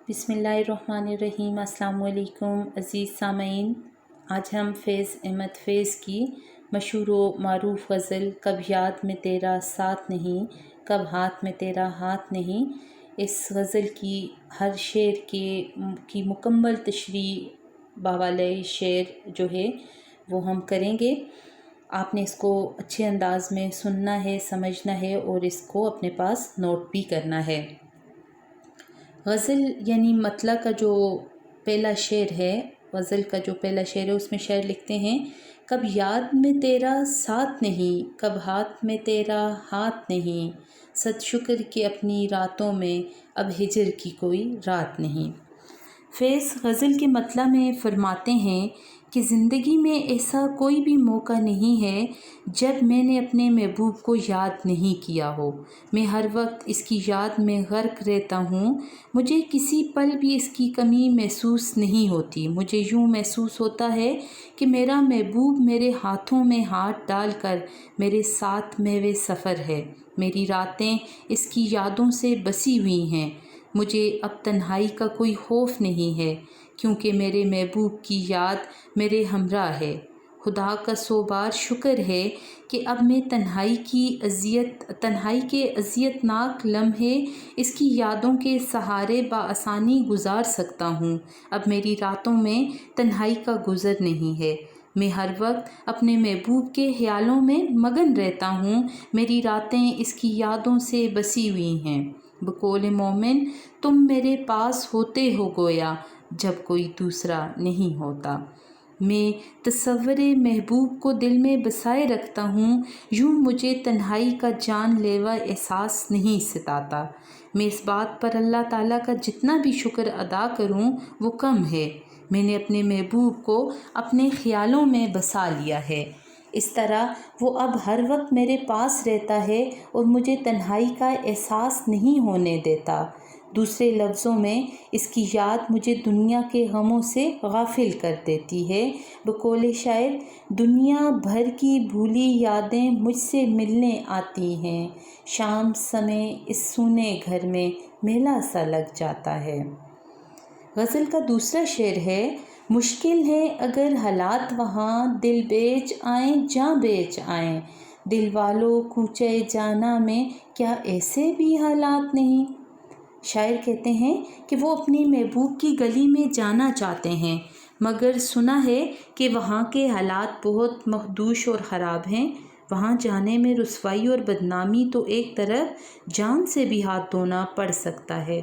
بسم اللہ الرحمن الرحیم۔ السلام علیکم عزیز سامعین، آج ہم فیض احمد فیض کی مشہور و معروف غزل کب یاد میں تیرا ساتھ نہیں، کب ہاتھ میں تیرا ہاتھ نہیں، اس غزل کی ہر شعر کی مکمل تشریح باوالِ شعر جو ہے وہ ہم کریں گے۔ آپ نے اس کو اچھے انداز میں سننا ہے، سمجھنا ہے اور اس کو اپنے پاس نوٹ بھی کرنا ہے۔ غزل یعنی مطلع کا جو پہلا شعر ہے، غزل کا جو پہلا شعر ہے، اس میں شاعر لکھتے ہیں کب یاد میں تیرا ساتھ نہیں، کب ہاتھ میں تیرا ہاتھ نہیں، صد شکر کہ اپنی راتوں میں اب ہجر کی کوئی رات نہیں۔ فیض غزل کے مطلع میں فرماتے ہیں کہ زندگی میں ایسا کوئی بھی موقع نہیں ہے جب میں نے اپنے محبوب کو یاد نہیں کیا ہو۔ میں ہر وقت اس کی یاد میں غرق رہتا ہوں، مجھے کسی پل بھی اس کی کمی محسوس نہیں ہوتی۔ مجھے یوں محسوس ہوتا ہے کہ میرا محبوب میرے ہاتھوں میں ہاتھ ڈال کر میرے ساتھ محو سفر ہے، میری راتیں اس کی یادوں سے بسی ہوئی ہیں۔ مجھے اب تنہائی کا کوئی خوف نہیں ہے کیونکہ میرے محبوب کی یاد میرے ہمراہ ہے۔ خدا کا 100 بار شکر ہے کہ اب میں تنہائی کے اذیت ناک لمحے اس کی یادوں کے سہارے بآسانی گزار سکتا ہوں۔ اب میری راتوں میں تنہائی کا گزر نہیں ہے، میں ہر وقت اپنے محبوب کے خیالوں میں مگن رہتا ہوں، میری راتیں اس کی یادوں سے بسی ہوئی ہیں۔ بقول مومن تم میرے پاس ہوتے ہو گویا جب کوئی دوسرا نہیں ہوتا۔ میں تصور محبوب کو دل میں بسائے رکھتا ہوں، یوں مجھے تنہائی کا جان لیوا احساس نہیں ستاتا۔ میں اس بات پر اللہ تعالیٰ کا جتنا بھی شکر ادا کروں وہ کم ہے، میں نے اپنے محبوب کو اپنے خیالوں میں بسا لیا ہے، اس طرح وہ اب ہر وقت میرے پاس رہتا ہے اور مجھے تنہائی کا احساس نہیں ہونے دیتا۔ دوسرے لفظوں میں اس کی یاد مجھے دنیا کے غموں سے غافل کر دیتی ہے۔ بقول شاعر دنیا بھر کی بھولی یادیں مجھ سے ملنے آتی ہیں، شام سمے اس سونے گھر میں میلہ سا لگ جاتا ہے۔ غزل کا دوسرا شعر ہے مشکل ہے اگر حالات وہاں، دل بیچ آئیں جاں بیچ آئیں، دل والو کوچے جانا میں کیا ایسے بھی حالات نہیں۔ شاعر کہتے ہیں کہ وہ اپنی محبوب کی گلی میں جانا چاہتے ہیں مگر سنا ہے کہ وہاں کے حالات بہت مخدوش اور خراب ہیں، وہاں جانے میں رسوائی اور بدنامی تو ایک طرف جان سے بھی ہاتھ دھونا پڑ سکتا ہے،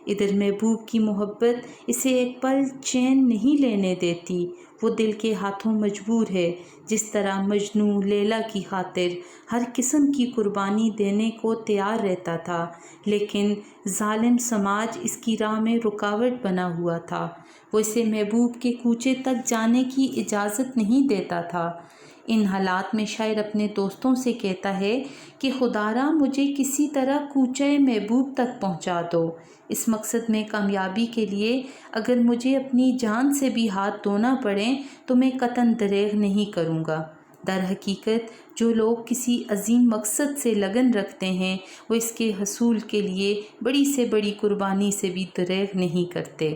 ادھر محبوب کی محبت اسے ایک پل چین نہیں لینے دیتی، وہ دل کے ہاتھوں مجبور ہے، جس طرح مجنوں لیلا کی خاطر ہر قسم کی قربانی دینے کو تیار رہتا تھا لیکن ظالم سماج اس کی راہ میں رکاوٹ بنا ہوا تھا، وہ اسے محبوب کے کوچے تک جانے کی اجازت نہیں دیتا تھا۔ ان حالات میں شاعر اپنے دوستوں سے کہتا ہے کہ خدارا مجھے کسی طرح کوچے محبوب تک پہنچا دو، اس مقصد میں کامیابی کے لیے اگر مجھے اپنی جان سے بھی ہاتھ دھونا پڑے تو میں قطعاً دریغ نہیں کروں گا۔ در حقیقت جو لوگ کسی عظیم مقصد سے لگن رکھتے ہیں وہ اس کے حصول کے لیے بڑی سے بڑی قربانی سے بھی دریغ نہیں کرتے،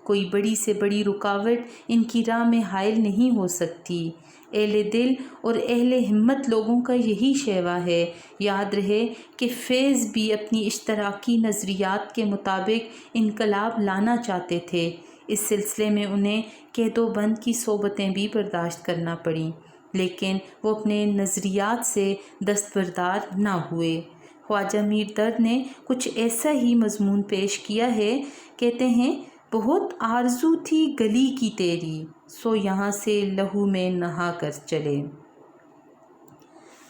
کوئی بڑی سے بڑی رکاوٹ ان کی راہ میں حائل نہیں ہو سکتی۔ اہل دل اور اہل ہمت لوگوں کا یہی شیوا ہے۔ یاد رہے کہ فیض بھی اپنی اشتراکی نظریات کے مطابق انقلاب لانا چاہتے تھے، اس سلسلے میں انہیں قید و بند کی صعوبتیں بھی برداشت کرنا پڑیں لیکن وہ اپنے نظریات سے دستبردار نہ ہوئے۔ خواجہ میر درد نے کچھ ایسا ہی مضمون پیش کیا ہے، کہتے ہیں بہت آرزو تھی گلی کی تیری، سو یہاں سے لہو میں نہا کر چلے۔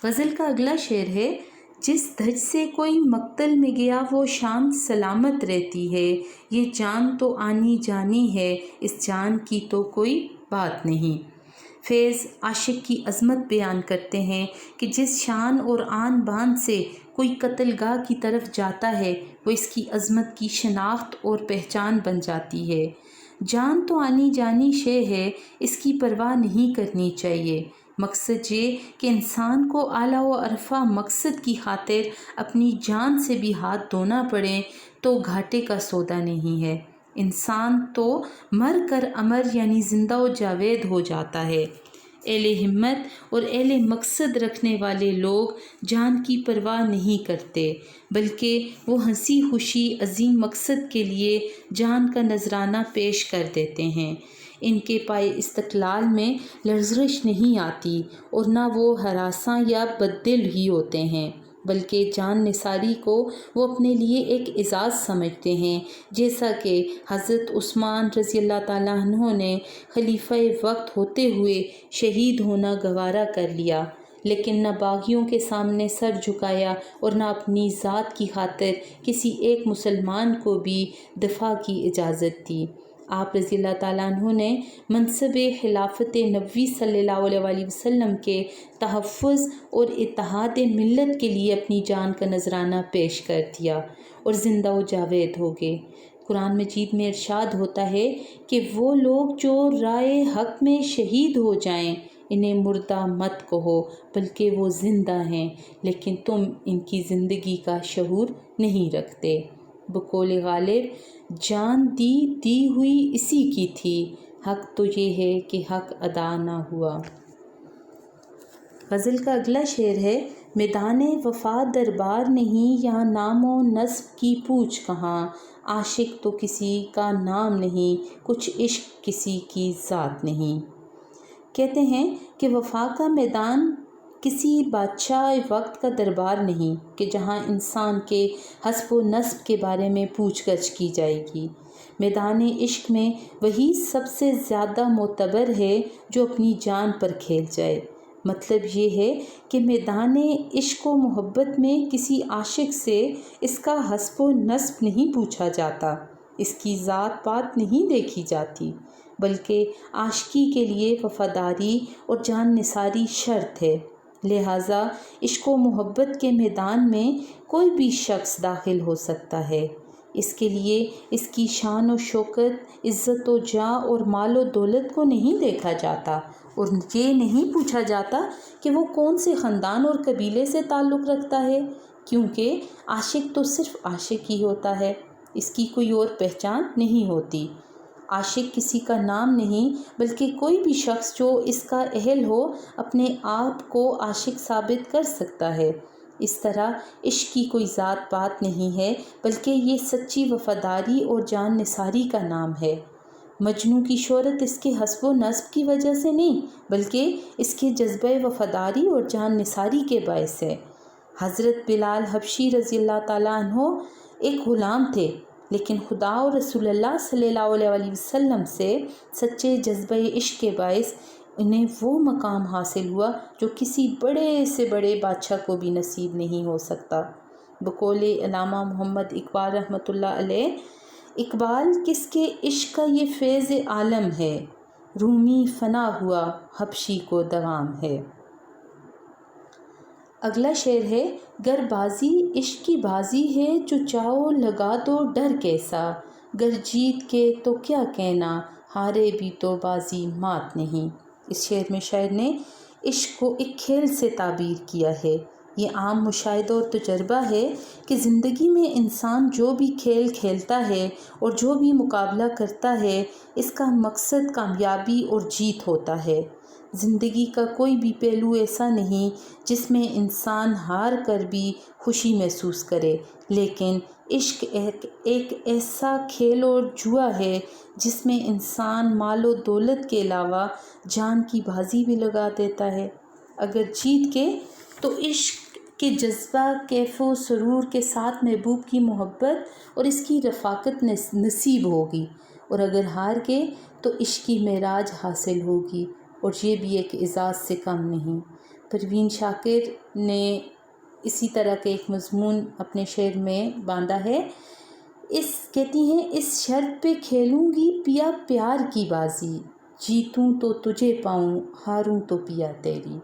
غزل کا اگلا شعر ہے جس دھج سے کوئی مقتل میں گیا وہ شان سلامت رہتی ہے، یہ جان تو آنی جانی ہے اس جان کی تو کوئی بات نہیں۔ فیض عاشق کی عظمت بیان کرتے ہیں کہ جس شان اور آن بان سے کوئی قتل گاہ کی طرف جاتا ہے وہ اس کی عظمت کی شناخت اور پہچان بن جاتی ہے۔ جان تو آنی جانی شے ہے، اس کی پرواہ نہیں کرنی چاہیے، مقصد یہ کہ انسان کو اعلیٰ و ارفع مقصد کی خاطر اپنی جان سے بھی ہاتھ دھونا پڑے تو گھاٹے کا سودا نہیں ہے۔ انسان تو مر کر امر یعنی زندہ و جاوید ہو جاتا ہے۔ اہل ہمت اور اہل مقصد رکھنے والے لوگ جان کی پرواہ نہیں کرتے، بلکہ وہ ہنسی خوشی عظیم مقصد کے لیے جان کا نذرانہ پیش کر دیتے ہیں۔ ان کے پائے استقلال میں لرزش نہیں آتی اور نہ وہ ہراساں یا بددل ہی ہوتے ہیں، بلکہ جان نثاری کو وہ اپنے لیے ایک اعزاز سمجھتے ہیں، جیسا کہ حضرت عثمان رضی اللہ تعالیٰ عنہ نے خلیفہ وقت ہوتے ہوئے شہید ہونا گوارا کر لیا، لیکن نہ باغیوں کے سامنے سر جھکایا اور نہ اپنی ذات کی خاطر کسی ایک مسلمان کو بھی دفاع کی اجازت دی۔ آپ رضی اللہ تعالیٰ عنہ نے منصب خلافت نبوی صلی اللہ علیہ وآلہ وسلم کے تحفظ اور اتحاد ملت کے لیے اپنی جان کا نذرانہ پیش کر دیا اور زندہ و جاوید ہو گئے۔ قرآن مجید میں ارشاد ہوتا ہے کہ وہ لوگ جو رائے حق میں شہید ہو جائیں انہیں مردہ مت کہو، بلکہ وہ زندہ ہیں، لیکن تم ان کی زندگی کا شعور نہیں رکھتے۔ بقول غالب جان دی ہوئی اسی کی تھی، حق تو یہ ہے کہ حق ادا نہ ہوا۔ غزل کا اگلا شعر ہے: میدان وفا دربار نہیں، یہاں نام و نسب کی پوچھ کہاں، عاشق تو کسی کا نام نہیں، کچھ عشق کسی کی ذات نہیں۔ کہتے ہیں کہ وفا کا میدان کسی بادشاہ وقت کا دربار نہیں کہ جہاں انسان کے حسب و نسب کے بارے میں پوچھ گچھ کی جائے گی۔ میدان عشق میں وہی سب سے زیادہ معتبر ہے جو اپنی جان پر کھیل جائے۔ مطلب یہ ہے کہ میدان عشق و محبت میں کسی عاشق سے اس کا حسب و نسب نہیں پوچھا جاتا، اس کی ذات پات نہیں دیکھی جاتی، بلکہ عاشقی کے لیے وفاداری اور جان نثاری شرط ہے۔ لہٰذا عشق و محبت کے میدان میں کوئی بھی شخص داخل ہو سکتا ہے۔ اس کے لیے اس کی شان و شوکت، عزت و جاہ اور مال و دولت کو نہیں دیکھا جاتا، اور یہ نہیں پوچھا جاتا کہ وہ کون سے خاندان اور قبیلے سے تعلق رکھتا ہے، کیونکہ عاشق تو صرف عاشق ہی ہوتا ہے، اس کی کوئی اور پہچان نہیں ہوتی۔ عاشق کسی کا نام نہیں، بلکہ کوئی بھی شخص جو اس کا اہل ہو اپنے آپ کو عاشق ثابت کر سکتا ہے۔ اس طرح عشق کی کوئی ذات پات نہیں ہے، بلکہ یہ سچی وفاداری اور جان نثاری کا نام ہے۔ مجنوں کی شہرت اس کے حسب و نسب کی وجہ سے نہیں، بلکہ اس کے جذبہ وفاداری اور جان نثاری کے باعث ہے۔ حضرت بلال حبشی رضی اللہ تعالیٰ عنہ ایک غلام تھے، لیکن خدا اور رسول اللہ صلی اللہ علیہ وآلہ وسلم سے سچے جذبہ عشق کے باعث انہیں وہ مقام حاصل ہوا جو کسی بڑے سے بڑے بادشاہ کو بھی نصیب نہیں ہو سکتا۔ بقول علامہ محمد اقبال رحمۃ اللہ علیہ: اقبال کس کے عشق کا یہ فیض عالم ہے، رومی فنا ہوا حبشی کو دوام ہے۔ اگلا شعر ہے: گر بازی عشق کی بازی ہے، جو چاہو لگا دو ڈر کیسا، گر جیت کے تو کیا کہنا، ہارے بھی تو بازی مات نہیں۔ اس شعر میں شاعر نے عشق کو ایک کھیل سے تعبیر کیا ہے۔ یہ عام مشاہدہ اور تجربہ ہے کہ زندگی میں انسان جو بھی کھیل کھیلتا ہے اور جو بھی مقابلہ کرتا ہے، اس کا مقصد کامیابی اور جیت ہوتا ہے۔ زندگی کا کوئی بھی پہلو ایسا نہیں جس میں انسان ہار کر بھی خوشی محسوس کرے، لیکن عشق ایک ایسا کھیل اور جوا ہے جس میں انسان مال و دولت کے علاوہ جان کی بازی بھی لگا دیتا ہے۔ اگر جیت کے تو عشق کے جذبہ، کیف و سرور کے ساتھ محبوب کی محبت اور اس کی رفاقت نصیب ہوگی، اور اگر ہار کے تو عشق کی معراج حاصل ہوگی، اور یہ بھی ایک اعزاز سے کم نہیں۔ پروین شاکر نے اسی طرح کے ایک مضمون اپنے شعر میں باندھا ہے۔ کہتی ہیں: اس شرط پہ کھیلوں گی پیا پیار کی بازی، جیتوں تو تجھے پاؤں، ہاروں تو پیا تیری۔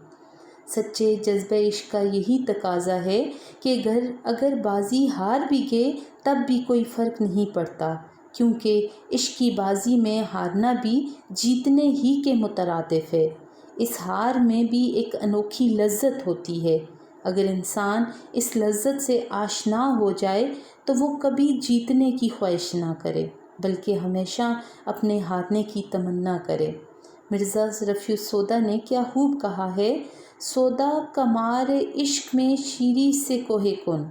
سچے جذبہ عشق کا یہی تقاضا ہے کہ اگر بازی ہار بھی گئے تب بھی کوئی فرق نہیں پڑتا، کیونکہ عشق کی بازی میں ہارنا بھی جیتنے ہی کے مترادف ہے۔ اس ہار میں بھی ایک انوکھی لذت ہوتی ہے۔ اگر انسان اس لذت سے آشنا ہو جائے تو وہ کبھی جیتنے کی خواہش نہ کرے، بلکہ ہمیشہ اپنے ہارنے کی تمنا کرے۔ مرزا رفیع السودا نے کیا خوب کہا ہے، سودا کمار عشق میں شیری سے کوہ کن،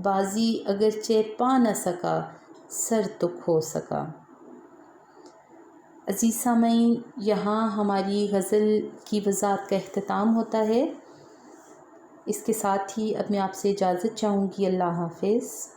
بازی اگرچہ پا نہ سکا سر تو کھو سکا۔ عزیز سامعین، یہاں ہماری غزل کی وضاحت کا اختتام ہوتا ہے۔ اس کے ساتھ ہی اب میں آپ سے اجازت چاہوں گی۔ اللہ حافظ۔